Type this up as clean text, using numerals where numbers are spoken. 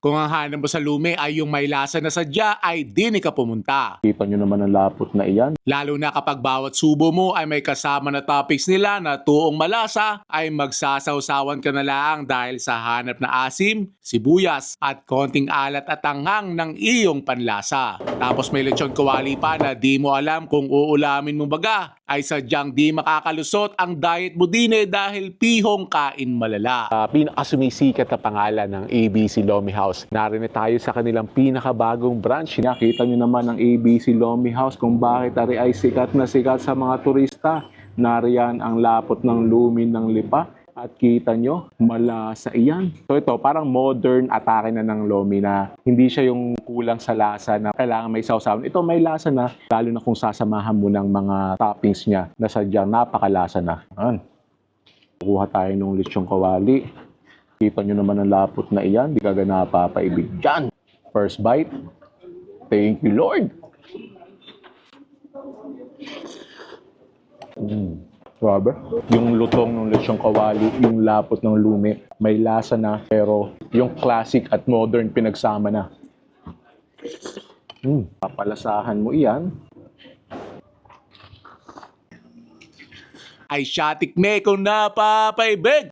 Kung ang hanap mo sa lumi ay yung may lasa na sadya, ay di ka pumunta. Kita nyo naman ang lapot na iyan. Lalo na kapag bawat subo mo ay may kasama na toppings nila na tuong malasa, ay magsasawsawan ka na lang dahil sa hanap na asim, sibuyas at konting alat at anghang ng iyong panlasa. Tapos may lechon kawali pa na di mo alam kung uulamin mo baga, ay sadyang di makakalusot ang diet mo din dahil pihong kain malala. Pinakasumisikat na pangalan ng ABC Lomi House. Narinig tayo sa kanilang pinakabagong branch. Nakita nyo naman ang ABC Lomi House kung bakit ari ay sikat na sikat sa mga turista. Nariyan ang lapot ng lumin ng lipa. At kita nyo, malasa iyan. So ito, parang modern atake na ng lomi na hindi siya yung kulang sa lasa na kailangan may sausawan. Ito may lasa na, lalo na kung sasamahan mo ng mga toppings niya na sadyang napakalasa na. Ayan. Kuha tayo ng lechong kawali. Kita nyo naman ang lapot na iyan. Di ka napapaibig dyan. First bite. Thank you, Lord. Grabe. Yung lutong ng lechong kawali, yung lapot ng lumi, may lasa na, pero yung classic at modern pinagsama na. Papalasahan mo iyan. Ay siya tikme kung napapaibig!